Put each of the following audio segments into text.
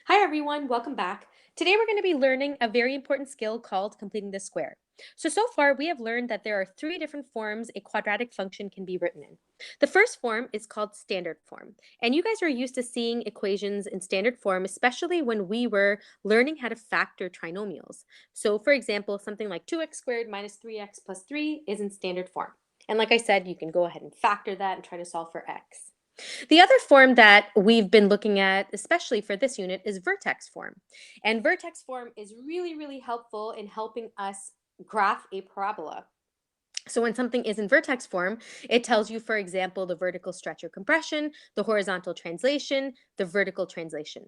Hi everyone, welcome back. Today we're going to be learning a very important skill called completing the square. So far we have learned that there are three different forms a quadratic function can be written in. The first form is called standard form, and you guys are used to seeing equations in standard form, especially when we were learning how to factor trinomials. So for example, something like 2x squared minus 3x plus 3 is in standard form. And like I said, you can go ahead and factor that and try to solve for x. The other form that we've been looking at, especially for this unit, is vertex form. And vertex form is really helpful in helping us graph a parabola. So when something is in vertex form, it tells you, for example, the vertical stretch or compression, the horizontal translation, the vertical translation.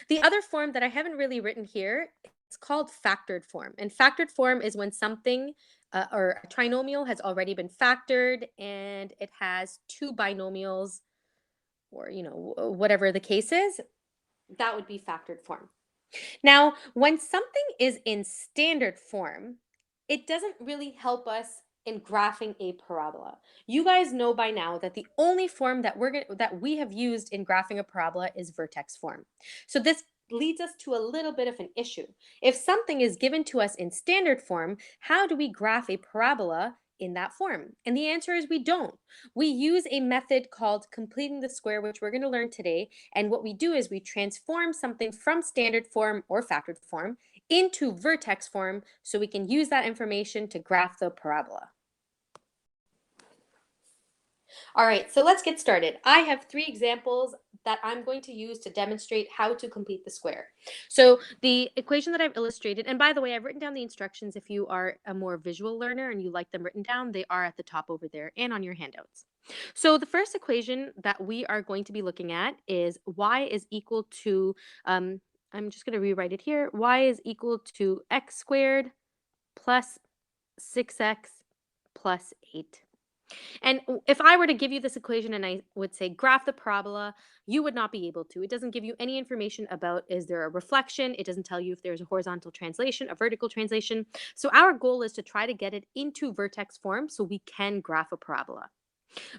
The other form that I haven't really written here, it's called factored form. And factored form is when something or a trinomial has already been factored and it has two binomials or whatever the case is, that would be factored form. Now, when something is in standard form, it doesn't really help us in graphing a parabola. You guys know by now that the only form that we have used in graphing a parabola is vertex form. So this leads us to a little bit of an issue. If something is given to us in standard form, how do we graph a parabola in that form? And the answer is we don't. We use a method called completing the square, which we're going to learn today. And what we do is we transform something from standard form or factored form into vertex form so we can use that information to graph the parabola. All right, so let's get started. I have three examples that I'm going to use to demonstrate how to complete the square. So the equation that I've illustrated, and by the way, I've written down the instructions if you are a more visual learner and you like them written down, they are at the top over there and on your handouts. So the first equation that we are going to be looking at is y is equal to, I'm just going to rewrite it here, y is equal to x squared plus 6x plus 8. And if I were to give you this equation and I would say graph the parabola, you would not be able to. It doesn't give you any information about is there a reflection? It doesn't tell you if there's a horizontal translation, a vertical translation. So our goal is to try to get it into vertex form so we can graph a parabola.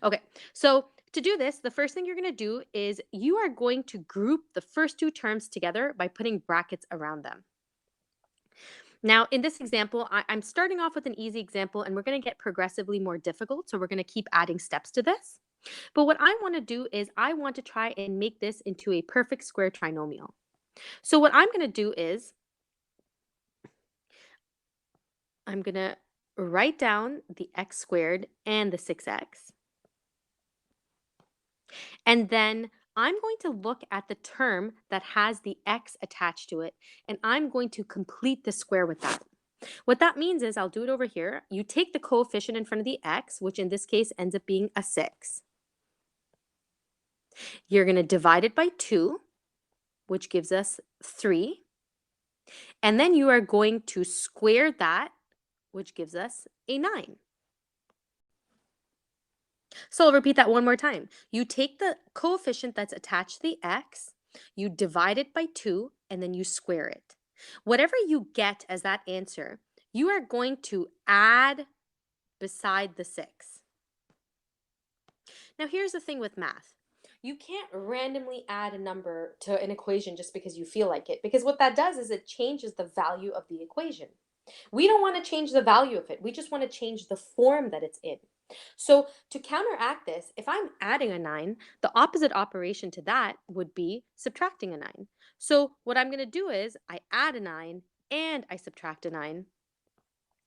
Okay, so to do this, the first thing you're going to do is you are going to group the first two terms together by putting brackets around them. Now, in this example, I'm starting off with an easy example and we're going to get progressively more difficult. So we're going to keep adding steps to this. But what I want to do is I want to try and make this into a perfect square trinomial. So what I'm going to do is I'm going to write down the x squared and the 6x. And then I'm going to look at the term that has the x attached to it, and I'm going to complete the square with that. What that means is I'll do it over here. You take the coefficient in front of the x, which in this case ends up being a 6. You're going to divide it by 2, which gives us 3. And then you are going to square that, which gives us a 9. So I'll repeat that one more time. You take the coefficient that's attached to the x, you divide it by 2, and then you square it. Whatever you get as that answer, you are going to add beside the 6. Now here's the thing with math. You can't randomly add a number to an equation just because you feel like it, because what that does is it changes the value of the equation. We don't want to change the value of it. We just want to change the form that it's in. So to counteract this, if I'm adding a 9, the opposite operation to that would be subtracting a 9. So what I'm going to do is I add a 9 and I subtract a 9.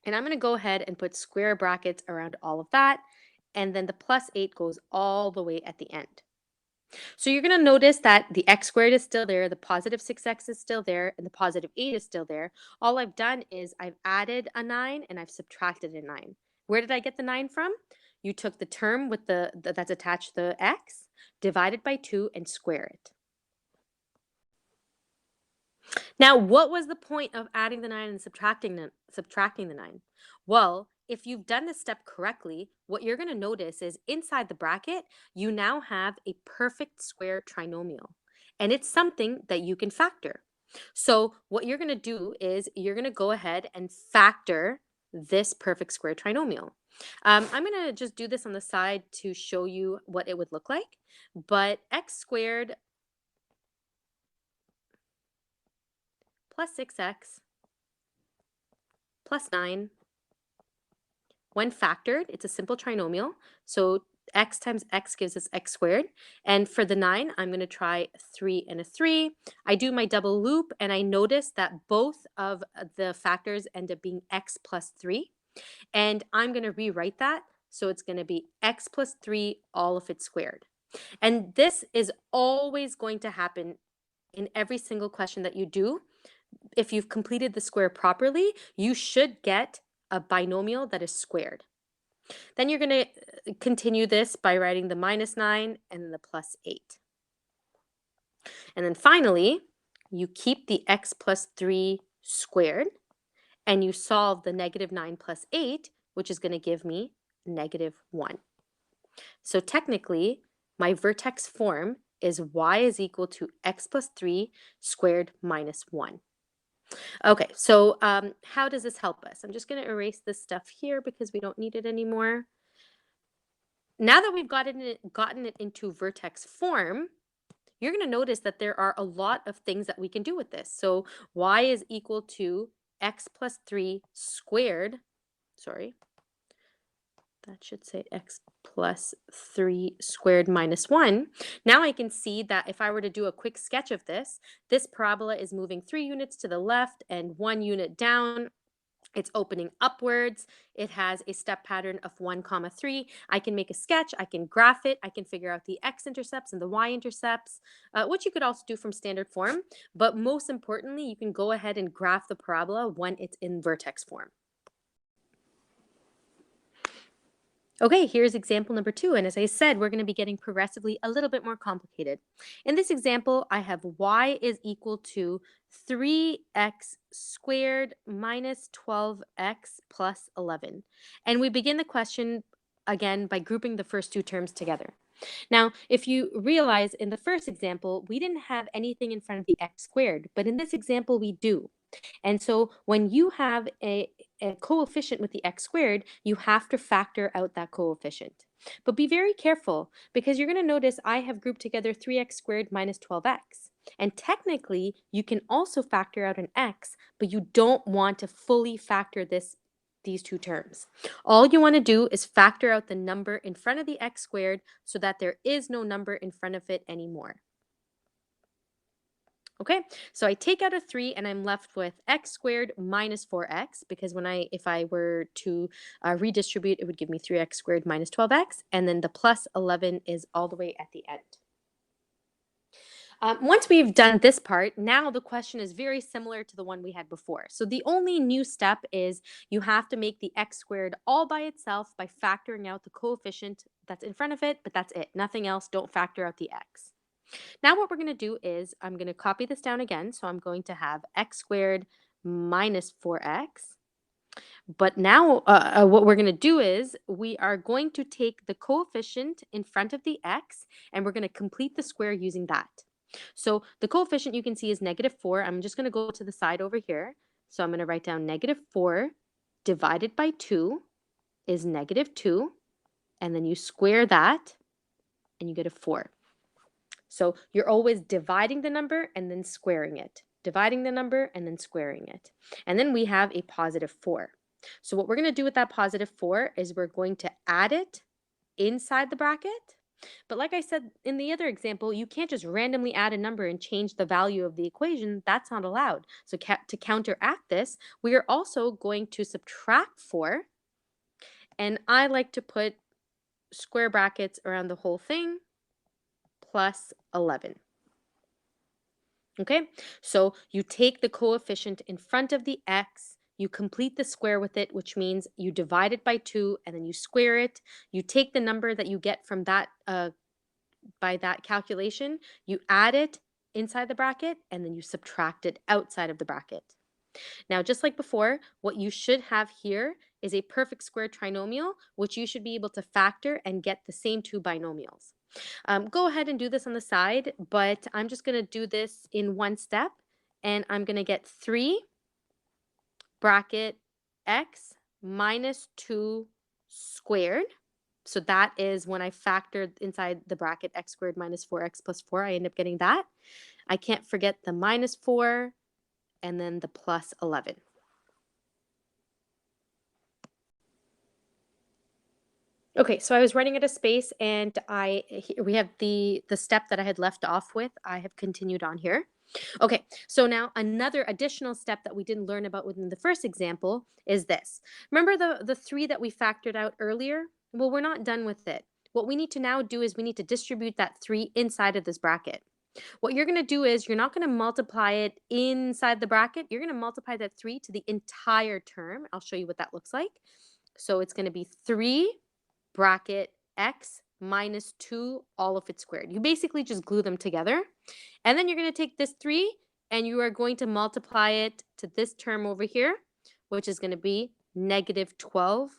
And I'm going to go ahead and put square brackets around all of that. And then the plus 8 goes all the way at the end. So you're going to notice that the x squared is still there, the positive 6x is still there, and the positive 8 is still there. All I've done is I've added a 9 and I've subtracted a 9. Where did I get the 9 from? You took the term with that's attached to the x, divided by 2, and square it. Now, what was the point of adding the 9 and subtracting the 9? Well, if you've done this step correctly, what you're going to notice is inside the bracket, you now have a perfect square trinomial, and it's something that you can factor. So what you're going to do is you're going to go ahead and factor this perfect square trinomial. I'm going to just do this on the side to show you what it would look like, but x squared plus 6x plus 9. When factored, it's a simple trinomial. So x times x gives us x squared. And for the 9, I'm going to try 3 and a 3. I do my double loop, and I notice that both of the factors end up being x plus 3. And I'm going to rewrite that. So it's going to be x plus 3, all of it squared. And this is always going to happen in every single question that you do. If you've completed the square properly, you should get a binomial that is squared. Then you're going to continue this by writing the minus 9 and then the plus 8. And then finally, you keep the x plus 3 squared, and you solve the negative 9 plus 8, which is going to give me negative 1. So technically, my vertex form is y is equal to x plus 3 squared minus 1. Okay, so how does this help us? I'm just going to erase this stuff here because we don't need it anymore. Now that we've gotten it into vertex form, you're going to notice that there are a lot of things that we can do with this. So y is equal to x plus 3 squared. Sorry, that should say x plus 3 squared minus 1. Now I can see that if I were to do a quick sketch of this parabola is moving 3 units to the left and 1 unit down. It's opening upwards. It has a step pattern of 1, 3. I can make a sketch. I can graph it. I can figure out the x-intercepts and the y-intercepts, which you could also do from standard form. But most importantly, you can go ahead and graph the parabola when it's in vertex form. Okay, here's example number 2. And as I said, we're going to be getting progressively a little bit more complicated. In this example, I have y is equal to 3x squared minus 12x plus 11. And we begin the question again by grouping the first two terms together. Now, if you realize in the first example, we didn't have anything in front of the x squared, but in this example, we do. And so when you have a coefficient with the x squared, you have to factor out that coefficient. But be very careful because you're going to notice I have grouped together 3x squared minus 12x. And technically, you can also factor out an x, but you don't want to fully factor these two terms. All you want to do is factor out the number in front of the x squared so that there is no number in front of it anymore. Okay, so I take out a 3 and I'm left with x squared minus 4x because if I were to redistribute, it would give me 3x squared minus 12x, and then the plus 11 is all the way at the end. Once we've done this part, now the question is very similar to the one we had before. So the only new step is you have to make the x squared all by itself by factoring out the coefficient that's in front of it, but that's it. Nothing else. Don't factor out the x. Now what we're going to do is I'm going to copy this down again. So I'm going to have x squared minus 4x. But now what we're going to do is we are going to take the coefficient in front of the x and we're going to complete the square using that. So the coefficient you can see is negative 4. I'm just going to go to the side over here. So I'm going to write down negative 4 divided by 2 is negative 2. And then you square that and you get a 4. So you're always dividing the number and then squaring it. Dividing the number and then squaring it. And then we have a positive 4. So what we're going to do with that positive 4 is we're going to add it inside the bracket. But like I said in the other example, you can't just randomly add a number and change the value of the equation. That's not allowed. So to counteract this, we are also going to subtract 4. And I like to put square brackets around the whole thing, plus 11. Okay, so you take the coefficient in front of the x, you complete the square with it, which means you divide it by 2 and then you square it. You take the number that you get from that by that calculation, you add it inside the bracket and then you subtract it outside of the bracket. Now, just like before, what you should have here is a perfect square trinomial, which you should be able to factor and get the same two binomials. Go ahead and do this on the side, but I'm just going to do this in one step, and I'm going to get 3 bracket x minus 2 squared. So that is when I factored inside the bracket x squared minus 4x plus 4, I end up getting that. I can't forget the minus 4 and then the plus 11. Okay, so I was running out of space and we have the step that I had left off with. I have continued on here. Okay, so now another additional step that we didn't learn about within the first example is this. Remember the 3 that we factored out earlier? Well, we're not done with it. What we need to now do is we need to distribute that 3 inside of this bracket. What you're going to do is you're not going to multiply it inside the bracket. You're going to multiply that 3 to the entire term. I'll show you what that looks like. So it's going to be 3 bracket x minus 2 all of it squared. You basically just glue them together. And then you're going to take this 3 and you are going to multiply it to this term over here, which is going to be negative 12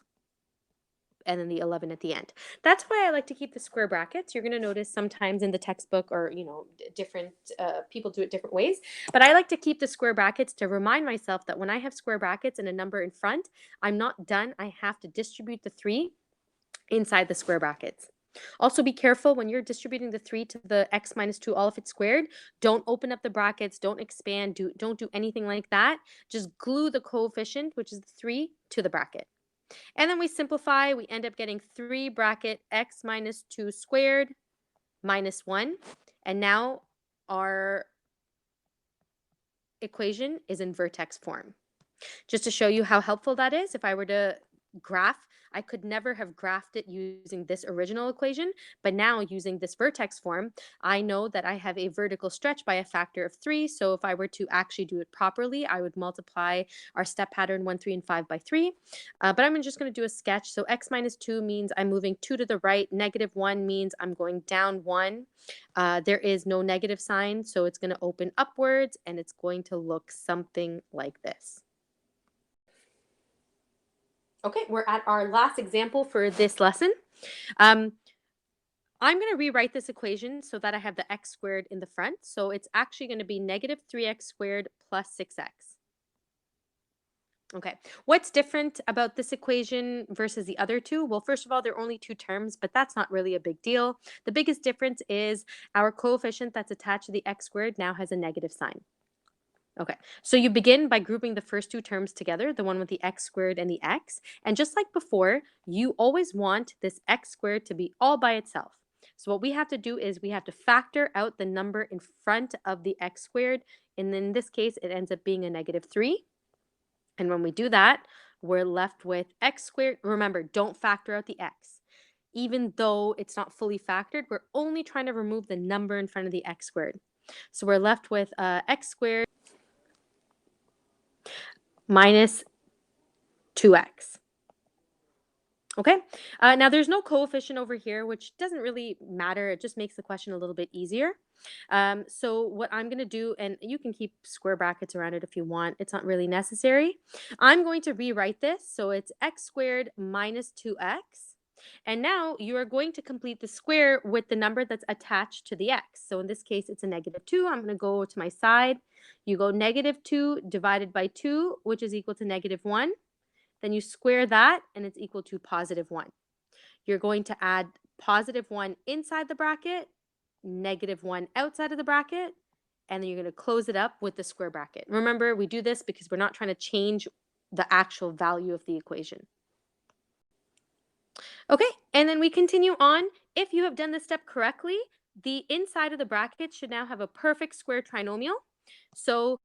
and then the 11 at the end. That's why I like to keep the square brackets. You're going to notice sometimes in the textbook or, different people do it different ways. But I like to keep the square brackets to remind myself that when I have square brackets and a number in front, I'm not done. I have to distribute the 3 inside the square brackets. Also be careful when you're distributing the 3 to the x minus 2 all of it squared. Don't open up the brackets, don't expand, don't do anything like that. Just glue the coefficient, which is the 3, to the bracket. And then we simplify, we end up getting 3 bracket x minus 2 squared minus 1. And now our equation is in vertex form. Just to show you how helpful that is, if I were to graph, I could never have graphed it using this original equation, but now using this vertex form, I know that I have a vertical stretch by a factor of 3. So if I were to actually do it properly, I would multiply our step pattern 1, 3, and 5 by 3. But I'm just going to do a sketch. So x minus 2 means I'm moving 2 to the right. Negative 1 means I'm going down 1. There is no negative sign, so it's going to open upwards, and it's going to look something like this. Okay, we're at our last example for this lesson. I'm going to rewrite this equation so that I have the x squared in the front. So it's actually going to be negative 3x squared plus 6x. Okay, what's different about this equation versus the other two? Well, first of all, there are only 2 terms, but that's not really a big deal. The biggest difference is our coefficient that's attached to the x squared now has a negative sign. Okay, so you begin by grouping the first 2 terms together, the one with the x squared and the x. And just like before, you always want this x squared to be all by itself. So what we have to do is we have to factor out the number in front of the x squared. And in this case, it ends up being a negative 3. And when we do that, we're left with x squared. Remember, don't factor out the x. Even though it's not fully factored, we're only trying to remove the number in front of the x squared. So we're left with x squared minus 2x. Okay, now there's no coefficient over here, which doesn't really matter. It just makes the question a little bit easier. So what I'm going to do, and you can keep square brackets around it if you want. It's not really necessary. I'm going to rewrite this. So it's x squared minus 2x. And now you are going to complete the square with the number that's attached to the x. So in this case, it's a negative 2. I'm going to go to my side. You go negative 2 divided by 2, which is equal to negative 1. Then you square that, and it's equal to positive 1. You're going to add positive 1 inside the bracket, negative 1 outside of the bracket, and then you're going to close it up with the square bracket. Remember, we do this because we're not trying to change the actual value of the equation. Okay, and then we continue on. If you have done this step correctly, the inside of the bracket should now have a perfect square trinomial. So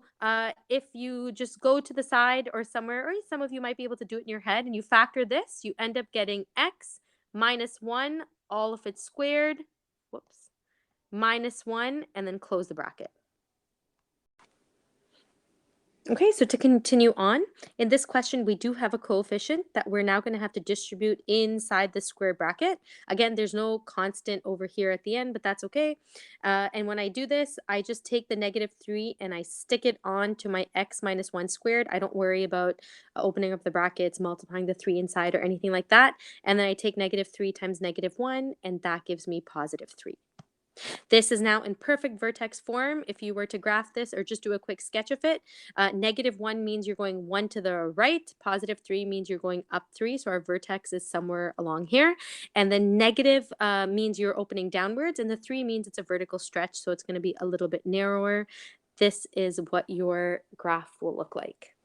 if you just go to the side or somewhere, or some of you might be able to do it in your head, and you factor this, you end up getting x minus 1, all of it squared, minus 1, and then close the bracket. Okay, so to continue on, in this question, we do have a coefficient that we're now going to have to distribute inside the square bracket. Again, there's no constant over here at the end, but that's okay. And when I do this, I just take the negative 3 and I stick it on to my x minus 1 squared. I don't worry about opening up the brackets, multiplying the 3 inside or anything like that. And then I take negative 3 times negative 1, and that gives me positive 3. This is now in perfect vertex form. If you were to graph this or just do a quick sketch of it, negative 1 means you're going 1 to the right. Positive 3 means you're going up 3. So our vertex is somewhere along here. And then negative means you're opening downwards. And the 3 means it's a vertical stretch. So it's going to be a little bit narrower. this is what your graph will look like.